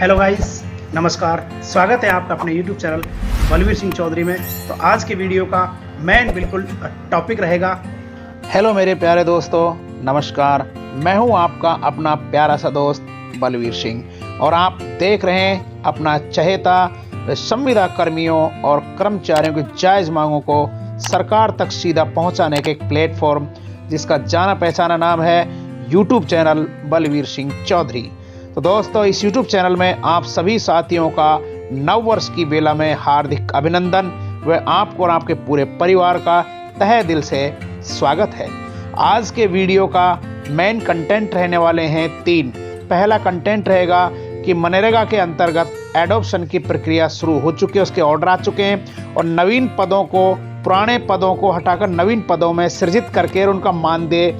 Hello guys, नमस्कार। स्वागत है आपका अपने यूट्यूब चैनल बलवीर सिंह चौधरी में। तो आज के वीडियो का मेन बिल्कुल टॉपिक रहेगा। हेलो मेरे प्यारे दोस्तों, नमस्कार। मैं हूं आपका अपना प्यारा सा दोस्त बलवीर सिंह और आप देख रहे हैं अपना चहेता संविदा कर्मियों और कर्मचारियों की जायज़ मांगों को सरकार तक सीधा पहुंचाने के एक प्लेटफॉर्म जिसका जाना पहचाना नाम है यूट्यूब चैनल बलवीर सिंह चौधरी। तो दोस्तों, इस यूट्यूब चैनल में आप सभी साथियों का नव वर्ष की बेला में हार्दिक अभिनंदन व आपको और आपके पूरे परिवार का तहे दिल से स्वागत है। आज के वीडियो का मेन कंटेंट रहने वाले हैं 3। पहला कंटेंट रहेगा कि मनरेगा के अंतर्गत एडॉप्शन की प्रक्रिया शुरू हो चुकी है, उसके ऑर्डर आ चुके हैं और नवीन पदों को, पुराने पदों को हटाकर नवीन पदों में सृजित करके उनका मानदेय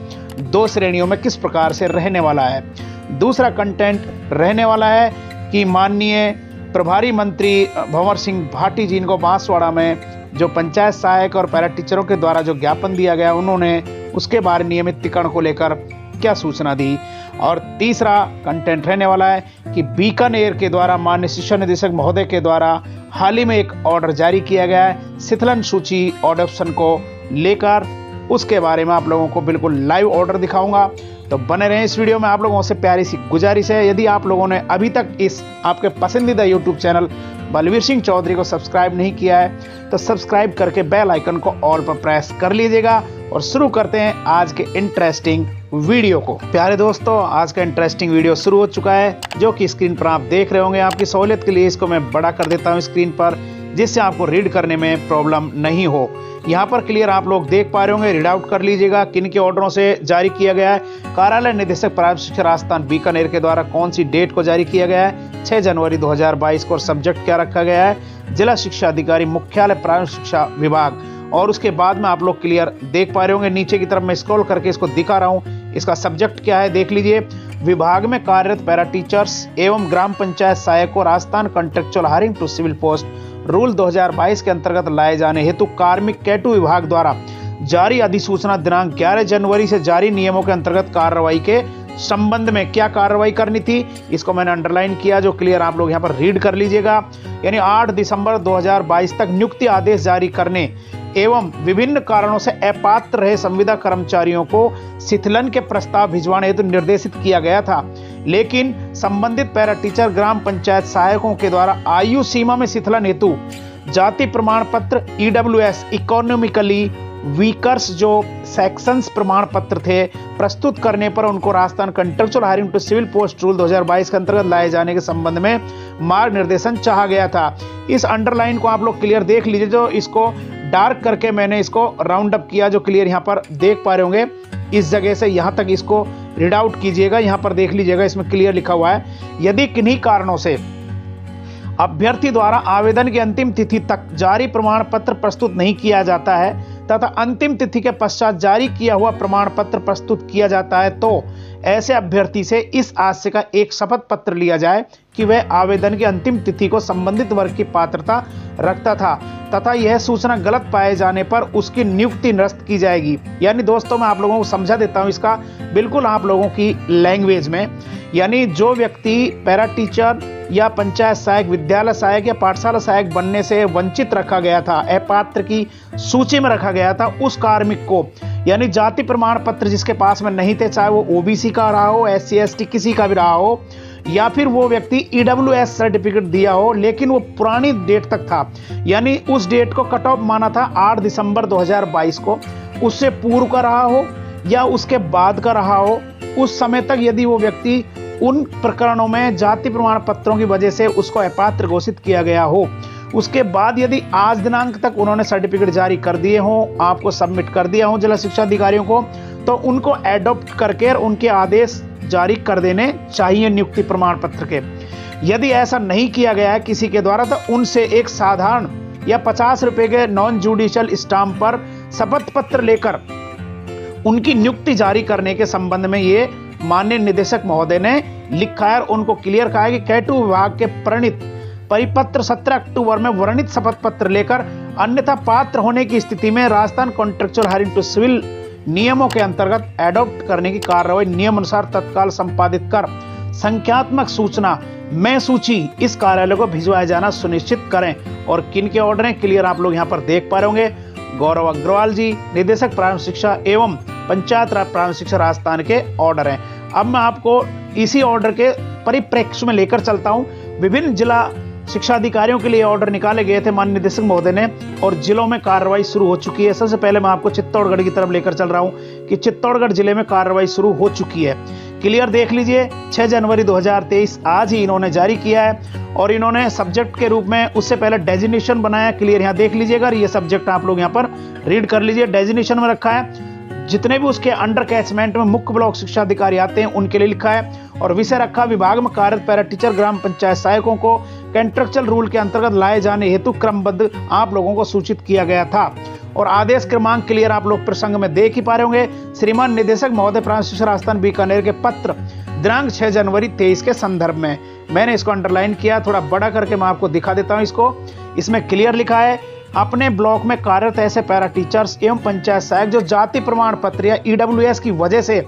2 श्रेणियों में किस प्रकार से रहने वाला है। दूसरा कंटेंट रहने वाला है कि माननीय प्रभारी मंत्री भंवर सिंह भाटी जी को बांसवाड़ा में जो पंचायत सहायक और पैरा टीचरों के द्वारा जो ज्ञापन दिया गया, उन्होंने उसके बारे नियमितीकरण को लेकर क्या सूचना दी। और तीसरा कंटेंट रहने वाला है कि बीकानेर के द्वारा माननीय शिक्षा निदेशक महोदय के द्वारा हाल ही में एक ऑर्डर जारी किया गया है शिथिलन सूची एडॉप्शन को लेकर। उसके बारे में आप लोगों को बिल्कुल लाइव ऑर्डर दिखाऊंगा, तो बने रहें इस वीडियो में। आप लोगों से प्यारी सी गुजारिश है, यदि आप लोगों ने अभी तक इस आपके पसंदीदा यूट्यूब चैनल बलवीर सिंह चौधरी को सब्सक्राइब नहीं किया है तो सब्सक्राइब करके बेल आइकन को ऑल पर प्रेस कर लीजिएगा। और शुरू करते हैं आज के इंटरेस्टिंग वीडियो को। प्यारे दोस्तों, आज का इंटरेस्टिंग वीडियो शुरू हो चुका है, जो कि स्क्रीन पर आप देख रहे होंगे। आपकी सहूलियत के लिए इसको मैं बड़ा कर देता हूँ स्क्रीन पर, जिससे आपको रीड करने में प्रॉब्लम नहीं हो। यहाँ पर क्लियर आप लोग देख पा रहे होंगे, रीड आउट कर लीजिएगा किन के ऑर्डरों से जारी किया गया है। कार्यालय निदेशक प्राथमिक शिक्षा राजस्थान बीकानेर के द्वारा कौन सी डेट को जारी किया गया है, 6 जनवरी 2022 को। और सब्जेक्ट क्या रखा गया है, जिला शिक्षा अधिकारी मुख्यालय प्राथमिक शिक्षा विभाग। और उसके बाद में आप लोग क्लियर देख पा रहे होंगे, नीचे की तरफ मैं स्क्रॉल करके इसको दिखा रहा हूँ। इसका सब्जेक्ट क्या है देख लीजिए, विभाग में कार्यरत पैरा टीचर्स एवं ग्राम पंचायत सहायक को Rajasthan contractual hiring to civil post rule 2022 के अंतर्गत लाए जाने हेतु कार्मिक कैटू विभाग द्वारा जारी अधिसूचना दिनांक 11 जनवरी से जारी नियमों के अंतर्गत कार्रवाई के संबंध में क्या कार्रवाई करनी थी, इसको मैंने अंडरलाइन किया, जो क्लियर आप लोग यहाँ पर रीड कर लीजिएगा। यानी 8 दिसंबर 2022 तक नियुक्ति आदेश जारी करने एवं विभिन्न कारणों से अपात्र रहे संविदा कर्मचारियों को शिथिलन के प्रस्ताव भिजवाने हेतु निर्देशित किया गया था। लेकिन संबंधित पैरा टीचर ग्राम पंचायत सहायकों के द्वारा आयु सीमा में शिथिलन हेतु जाति प्रमाण पत्र EWS इकोनॉमिकली वीकर्स जो सेक्शंस प्रमाण पत्र थे प्रस्तुत करने पर उनको Rajasthan contractual hiring to civil post rule 2022 के अंतर्गत लाए जाने के संबंध में मार्ग निर्देशन चाहा गया था। इस अंडरलाइन को आप लोग क्लियर देख लीजिए, जो इसको डार्क करके मैंने इसको राउंड अप किया, जो क्लियर यहाँ पर देख पा रहे होंगे। इस जगह से यहाँ तक इसको रीड आउट कीजिएगा, यहाँ पर देख लीजिएगा, इसमें क्लियर लिखा हुआ है, यदि किन्हीं कारणों से अभ्यर्थी द्वारा आवेदन की अंतिम तिथि तक जारी प्रमाण पत्र प्रस्तुत नहीं किया जाता है तथा अंतिम तिथि के पश्चात जारी किया हुआ प्रमाण पत्र प्रस्तुत किया जाता है, तो ऐसे अभ्यर्थी से इस आशय का एक शपथ पत्र लिया जाए कि वह आवेदन की अंतिम तिथि को संबंधित वर्ग की पात्रता रखता था तथा यह सूचना गलत पाए जाने पर उसकी नियुक्ति निरस्त की जाएगी। यानी दोस्तों, मैं आप लोगों को समझा देता हूं इसका बिल्कुल आप लोगों की लैंग्वेज में। यानी जो व्यक्ति पैरा टीचर या पंचायत सहायक, विद्यालय सहायक या पाठशाला सहायक बनने से वंचित रखा गया था, अपात्र की सूची में रखा गया था, उस कार्मिक को यानी जाति प्रमाण पत्र जिसके पास में नहीं थे, चाहे वो OBC का रहा हो, SC ST किसी का भी रहा हो, या फिर वो व्यक्ति EWS सर्टिफिकेट दिया हो लेकिन वो पुरानी डेट तक था, यानी उस डेट को कट ऑफ माना था 8 दिसंबर 2022 को, उससे पूर्व का रहा हो या उसके बाद का रहा हो, उस समय तक यदि वो व्यक्ति उन प्रकरणों में जाति प्रमाण पत्रों की वजह से उसको अपात्र घोषित किया गया हो, उसके बाद यदि आज दिनांक तक उन्होंने सर्टिफिकेट जारी कर दिए हों, आपको सबमिट कर दिया हो जिला शिक्षा अधिकारियों को, तो उनको एडॉप्ट करके उनके आदेश जारी कर देने चाहिए नियुक्ति प्रमाण पत्र के। यदि ऐसा नहीं किया गया है किसी के द्वारा, तो उनसे एक साधारण या 50 रुपए के नॉन जुडिशियल स्टाम्प पर शपथ पत्र लेकर उनकी नियुक्ति जारी करने के संबंध में ये माननीय निदेशक महोदय ने लिखा है। उनको क्लियर कहा है कि कैटू विभाग के प्रणीत परिपत्र 17 अक्टूबर में वर्णित शपथ पत्र लेकर अन्यथा पात्र होने की स्थिति में Rajasthan contractual hiring to civil नियमों के अंतर्गत एडॉप्ट करने की कार्रवाई नियम अनुसार तत्काल संपादित कर संख्यात्मक सूचना में सूची इस कार्यालय को भिजवाया जाना सुनिश्चित करें। और किन के ऑर्डर हैं क्लियर आप लोग यहाँ पर देख पा रहे होंगे। गौरव अग्रवाल जी, निदेशक प्रारंभिक शिक्षा एवं पंचायत राज प्रारंभिक शिक्षा राजस्थान के ऑर्डर हैं। अब मैं आपको इसी ऑर्डर के परिप्रेक्ष्य में लेकर चलता हूँ। विभिन्न जिला शिक्षा अधिकारियों के लिए ऑर्डर निकाले गए थे माननीय निदेशक महोदय ने, और जिलों में कार्रवाई शुरू हो चुकी है। सबसे पहले मैं आपको चित्तौड़गढ़ की तरफ लेकर चल रहा हूं कि चित्तौड़गढ़ जिले में कार्रवाई शुरू हो चुकी है। क्लियर देख लीजिए, 6 जनवरी 2023 आज ही इन्होंने जारी किया है। और इन्होंने सब्जेक्ट के रूप में उससे पहले डेजिग्नेशन बनाया। क्लियर यहाँ देख लीजिएगा, ये सब्जेक्ट आप लोग यहाँ पर रीड कर लीजिए। डेजिग्नेशन में रखा है जितने भी उसके अंडर कैचमेंट में मुख्य ब्लॉक शिक्षा अधिकारी आते हैं उनके लिए लिखा है। और विषय रखा विभाग में कार्यरत पैरा टीचर ग्राम पंचायत सहायकों को कॉन्ट्रेक्चुअल रूल के अंतर्गत लाए जाने हेतु क्रमबद्ध आप लोगों को सूचित किया गया था। और आदेश क्रमांक क्लियर आप लोग प्रसंग में देख ही पा रहे होंगे। श्रीमान निदेशक महोदय प्रारंभिक शिक्षा राजस्थान बीकानेर के पत्र दिनांक 6 जनवरी 23 के संदर्भ में मैंने इसको अंडरलाइन किया, थोड़ा बड़ा करके मैं आपको दिखा देता हूं इसको। इसमें क्लियर लिखा है अपने ब्लॉक में कार्यरत ऐसे पैरा टीचर्स एवं पंचायत सहायक जो जाति प्रमाण पत्र या ईडब्ल्यूएस की वजह से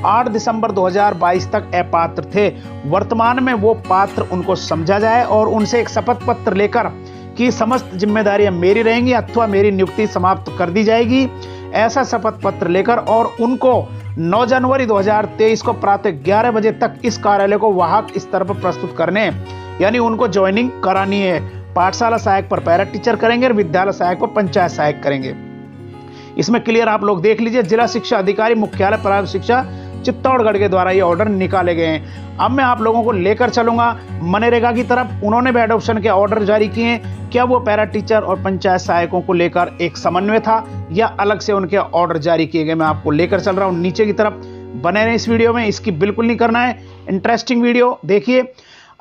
8 दिसंबर 2022 तक अपात्र थे, वर्तमान में वो पात्र उनको समझा जाए और उनसे एक शपथ पत्र लेकर कि समस्त जिम्मेदारियां मेरी रहेंगी अथवा मेरी नियुक्ति समाप्त कर दी जाएगी, ऐसा शपथ पत्र लेकर और उनको 9 जनवरी 2023 को प्रातः 11 बजे तक इस कार्यालय को वाहक स्तर पर प्रस्तुत करने, यानी उनको ज्वाइनिंग करानी है। पाठशाला सहायक पर पैरा टीचर करेंगे और विद्यालय सहायक पर पंचायत सहायक करेंगे। इसमें क्लियर आप लोग देख लीजिए, जिला शिक्षा अधिकारी मुख्यालय प्रारंभिक शिक्षा चित्तौड़गढ़ के द्वारा ये ऑर्डर निकाले गए हैं। अब मैं आप लोगों को लेकर चलूंगा मनरेगा की तरफ। उन्होंने भी एडॉप्शन के ऑर्डर जारी किए हैं। क्या वो पैरा टीचर और पंचायत सहायकों को लेकर एक समन्वय था या अलग से उनके ऑर्डर जारी किए गए, मैं आपको लेकर चल रहा हूं नीचे की तरफ। बने रहे इस वीडियो में, इसकी बिल्कुल नहीं करना है, इंटरेस्टिंग वीडियो देखिए।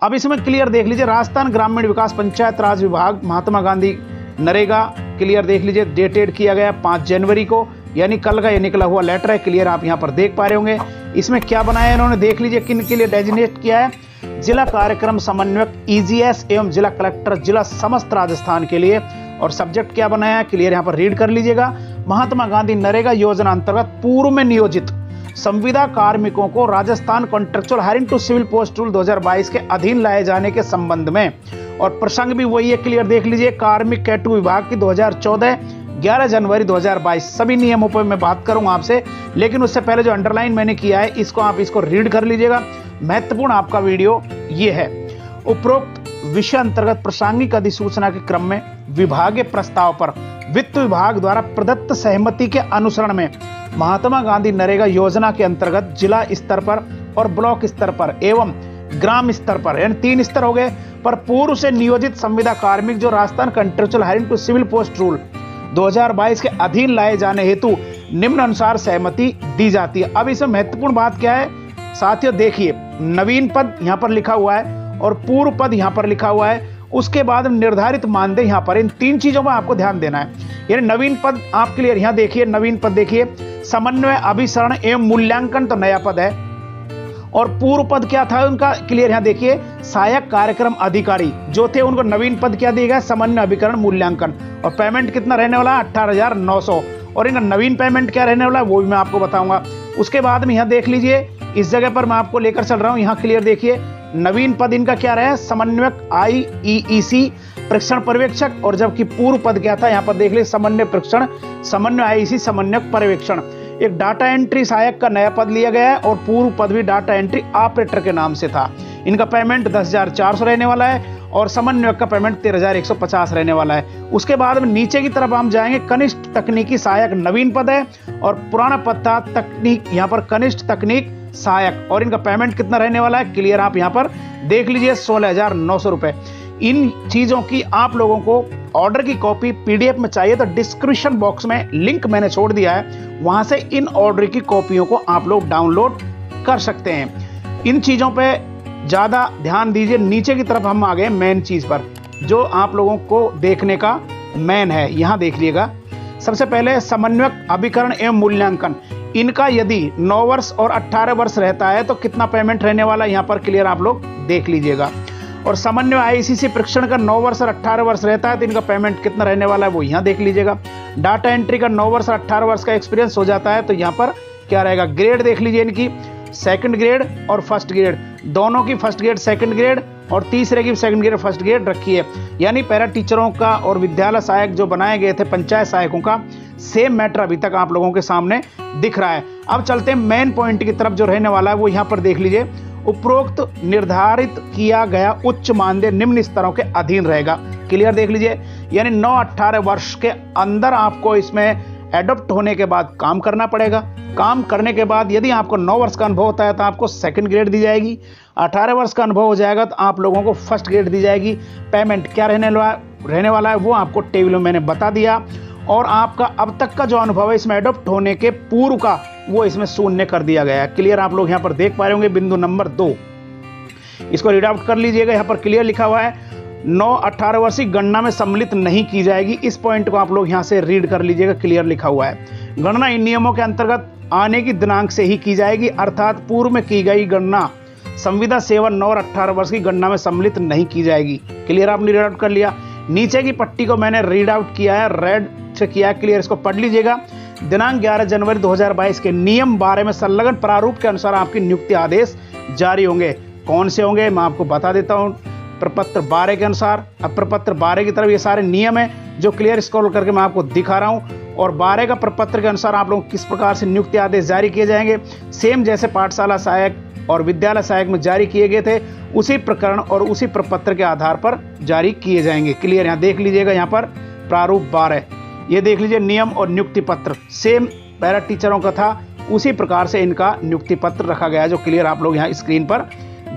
अब इसमें क्लियर देख लीजिए, राजस्थान ग्रामीण विकास पंचायत राज विभाग महात्मा गांधी नरेगा, क्लियर देख लीजिए, डेटेड किया गया 5 जनवरी को, यानी कल का ये निकला हुआ लेटर है। क्लियर आप यहाँ पर देख पा रहे होंगे। इसमें क्या बनाया इन्होंने देख लीजिए, किन के लिए डेजिग्नेट किया है। जिला कार्यक्रम समन्वयक ईजीएस एवं जिला कलेक्टर जिला समस्त राजस्थान के लिए। और सब्जेक्ट क्या बनाया है क्लियर यहाँ पर रीड कर लीजिएगा। महात्मा गांधी नरेगा योजना अंतर्गत पूर्व में नियोजित संविदा कार्मिकों को Rajasthan contractual hiring to civil post rule 2022 के अधीन लाए जाने के संबंध में। और प्रसंग भी वही है, क्लियर देख लीजिए, कार्मिक कैटू विभाग की 2014 11 जनवरी 2022 सभी नियमों पर मैं बात करूंगा आपसे, लेकिन उससे पहले जो अंडरलाइन मैंने किया है इसको आप इसको रीड कर लीजिएगा। महत्वपूर्ण आपका वीडियो ये है। उपरोक्त विषय अंतर्गत प्रासंगिक अधिसूचना के क्रम में विभागीय प्रस्ताव पर वित्त विभाग द्वारा प्रदत्त सहमति के अनुसरण में महात्मा गांधी नरेगा योजना के अंतर्गत जिला स्तर पर और ब्लॉक स्तर पर एवं ग्राम स्तर पर, यानी 3 स्तर हो गए, पर पूर्व से नियोजित संविदा कार्मिक जो Rajasthan contractual hiring to civil post rule 2022 के अधीन लाए जाने हेतु निम्न अनुसार सहमति दी जाती है। अब इसमें महत्वपूर्ण बात क्या है साथियों, देखिए, नवीन पद यहाँ पर लिखा हुआ है और पूर्व पद यहाँ पर लिखा हुआ है। उसके बाद निर्धारित मानदेय यहाँ पर, इन 3 चीजों पर आपको ध्यान देना है। यानी नवीन पद आप क्लियर यहाँ देखिए, नवीन पद देखिए, समन्वय अभिसरण एवं मूल्यांकन तो नया पद है। और पूर्व पद क्या था उनका क्लियर यहाँ देखिए, सहायक कार्यक्रम अधिकारी जो थे उनको नवीन पद क्या दिया गया, समन्वय अभिकरण मूल्यांकन। और पेमेंट कितना रहने वाला है 18,900। और इनका नवीन पेमेंट क्या रहने वाला है वो भी मैं आपको बताऊंगा। उसके बाद में यहाँ देख लीजिए, इस जगह पर मैं आपको लेकर चल रहा हूँ, यहाँ क्लियर देखिए, नवीन पद इनका क्या रहा है, समन्वयक IEEC परीक्षण पर्यवेक्षक। और जबकि पूर्व पद क्या था यहाँ पर देख लीजिए, समन्वय परीक्षण, समन्वय IEC समन्वयक पर्यवेक्षण। एक डाटा एंट्री सहायक का नया पद लिया गया है और पूर्व पद भी डाटा एंट्री ऑपरेटर के नाम से था। इनका पेमेंट 10,400 रहने वाला है और समन्वयक का पेमेंट 13,150 रहने वाला है। उसके बाद में नीचे की तरफ हम जाएंगे, कनिष्ठ तकनीकी सहायक नवीन पद है और पुराना पद था तकनीक, यहाँ पर कनिष्ठ तकनीक सहायक। और इनका पेमेंट कितना रहने वाला है क्लियर आप यहाँ पर देख लीजिए, 16,900 रुपए। इन चीजों की आप लोगों को ऑर्डर की कॉपी PDF में चाहिए तो डिस्क्रिप्शन बॉक्स में लिंक मैंने छोड़ दिया है, वहां से इन ऑर्डर की कॉपियों को आप लोग डाउनलोड कर सकते हैं। इन चीजों पे ज्यादा ध्यान दीजिए। नीचे की तरफ हम आ गए मेन चीज पर, जो आप लोगों को देखने का मेन है। यहां देख लीजिएगा, सबसे पहले समन्वयक अभिकरण एवं मूल्यांकन, इनका यदि 9 वर्ष और 18 वर्ष रहता है तो कितना पेमेंट रहने वाला है यहाँ पर क्लियर आप लोग देख लीजिएगा। और समन्वय IEC परीक्षण का 9 वर्ष और 18 वर्ष रहता है तो इनका पेमेंट कितना रहने वाला है वो यहाँ देख लीजिएगा। डाटा एंट्री का 9 वर्ष और 18 वर्ष का एक्सपीरियंस हो जाता है तो यहाँ पर क्या रहेगा, ग्रेड देख लीजिए इनकी। सेकंड ग्रेड और फर्स्ट ग्रेड, दोनों की फर्स्ट ग्रेड सेकंड ग्रेड और तीसरे की सेकंड ग्रेड फर्स्ट ग्रेड रखी है। यानी पैरा टीचरों का और विद्यालय सहायक जो बनाए गए थे पंचायत सहायकों का सेम मैटर अभी तक आप लोगों के सामने दिख रहा है। अब चलते हैं मेन पॉइंट की तरफ जो रहने वाला है वो यहाँ पर देख लीजिए। उपरोक्त निर्धारित किया गया उच्च मानदेय निम्न स्तरों के अधीन रहेगा। क्लियर देख लीजिए, यानी 9-18 वर्ष के अंदर आपको इसमें एडॉप्ट होने के बाद काम करना पड़ेगा। काम करने के बाद यदि आपको 9 वर्ष का अनुभव होता है तो आपको सेकंड ग्रेड दी जाएगी, 18 वर्ष का अनुभव हो जाएगा तो आप लोगों को फर्स्ट ग्रेड दी जाएगी। पेमेंट क्या रहने वाला है वो आपको टेबल में मैंने बता दिया, और आपका अब तक का जो अनुभव है इसमें एडॉप्ट होने के पूर्व का वो इसमें शून्य कर दिया गया है। क्लियर, आप लोग यहाँ पर देख पा रहे होंगे बिंदु नंबर 2, इसको रीड आउट कर लीजिएगा। यहाँ पर क्लियर लिखा हुआ है 9-18 वर्ष की गणना में सम्मिलित नहीं की जाएगी। इस पॉइंट को आप लोग यहाँ से रीड कर लीजिएगा, क्लियर लिखा हुआ है। गणना इन नियमों के अंतर्गत आने की दिनांक से ही की जाएगी, अर्थात पूर्व में की गई गणना संविदा सेवा 9 और 18 वर्ष की गणना में सम्मिलित नहीं की जाएगी। क्लियर, आपने रीड आउट कर लिया। नीचे की पट्टी को मैंने रीड आउट किया है, रेड से किया है, क्लियर, इसको पढ़ लीजिएगा। दिनांक 11 जनवरी 2022 के नियम 12 में संलग्न प्रारूप के अनुसार आपकी नियुक्ति आदेश जारी होंगे। कौन से होंगे मैं आपको बता देता हूँ। प्रपत्र 12 के अनुसार, अब प्रपत्र 12 की तरफ ये सारे नियम हैं जो क्लियर स्क्रॉल करके मैं आपको दिखा रहा हूँ, और 12 का प्रपत्र के अनुसार आप लोग किस प्रकार से नियुक्ति आदेश जारी किए जाएंगे, सेम जैसे पाठशाला सहायक और विद्यालय सहायक में जारी किए गए थे उसी प्रकरण और उसी प्रपत्र के आधार पर जारी किए जाएंगे। क्लियर, यहाँ देख लीजिएगा, यहाँ पर प्रारूप 12 ये देख लीजिए, नियम और नियुक्ति पत्र सेम पैरा टीचरों का था, उसी प्रकार से इनका नियुक्ति पत्र रखा गया है, जो क्लियर आप लोग यहाँ स्क्रीन पर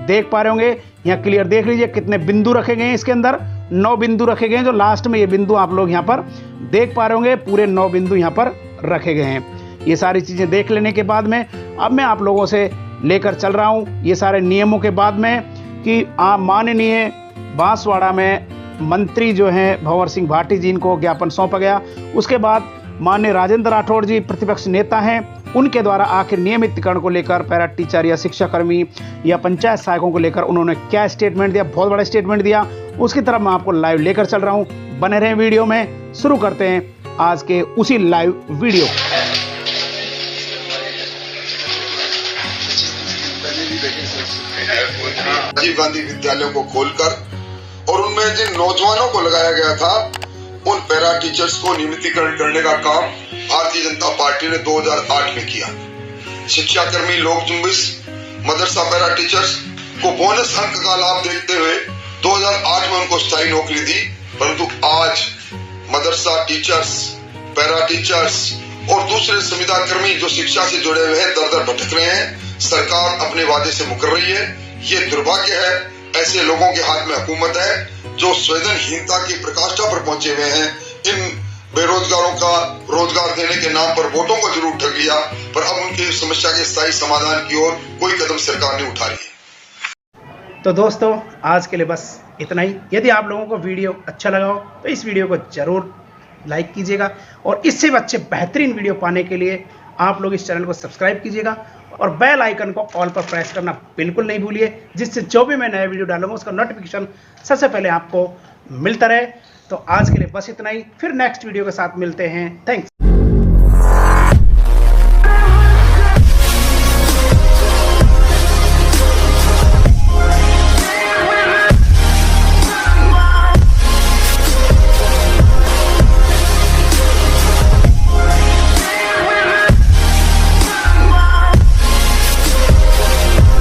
देख पा रहे होंगे। यहाँ क्लियर देख लीजिए कितने बिंदु रखे गए हैं, इसके अंदर 9 बिंदु रखे गए हैं, जो लास्ट में ये बिंदु आप लोग यहाँ पर देख पा रहे होंगे, पूरे 9 बिंदु यहाँ पर रखे गए हैं। ये सारी चीज़ें देख लेने के बाद में अब मैं आप लोगों से लेकर चल रहा हूँ ये सारे नियमों के बाद में कि माननीय बांसवाड़ा में मंत्री जो हैं भंवर सिंह भाटी जी, इनको ज्ञापन सौंपा गया। उसके बाद माननीय राजेंद्र राठौड़ जी प्रतिपक्ष नेता हैं, उनके द्वारा आखिर नियमितीकरण को लेकर पैरा टीचर या शिक्षाकर्मी या पंचायत सहायकों को लेकर उन्होंने क्या स्टेटमेंट दिया, बहुत बड़ा स्टेटमेंट दिया, उसकी तरफ मैं आपको लाइव लेकर चल रहा हूँ। बने रहें वीडियो में। शुरू करते हैं आज के उसी लाइव वीडियो। राजीव गांधी विद्यालयों को खोलकर और उनमें जिन नौजवानों को लगाया गया था उन पैरा टीचर्स को नियमितीकरण करने का काम भारतीय जनता पार्टी ने 2008 में किया। शिक्षाकर्मी लोक जुम्बिश मदरसा पैरा टीचर्स को बोनस अंक का लाभ देखते हुए 2008 में उनको स्थायी नौकरी दी, परंतु आज मदरसा टीचर्स, पैरा टीचर्स और दूसरे संविदा कर्मी जो शिक्षा से जुड़े हुए हैं दर दर भटक रहे हैं। सरकार अपने वादे से मुकर रही है। ये दुर्भाग्य है, ऐसे लोगों के हाथ में हुकूमत है जो संवेदनहीनता की प्रकाष्ठा पर पहुंचे हुए हैं। इन बेरोजगारों का रोजगार देने के नाम पर वोटों को जरूर ठग लिया, पर अब उनकी समस्या के स्थायी समाधान की ओर कोई कदम सरकार नहीं उठा रही है। तो दोस्तों आज के लिए बस इतना ही। यदि आप लोगों को वीडियो अच्छा लगा हो तो इस वीडियो को जरूर लाइक कीजिएगा, और इससे अच्छे बेहतरीन वीडियो पाने के लिए आप लोग इस चैनल को सब्सक्राइब कीजिएगा और बेल आइकन को ऑल पर प्रेस करना बिल्कुल नहीं भूलिए, जिससे जो भी मैं नया वीडियो डालूंगा उसका नोटिफिकेशन सबसे पहले आपको मिलता रहे। तो आज के लिए बस इतना ही, फिर नेक्स्ट वीडियो के साथ मिलते हैं। थैंक्स।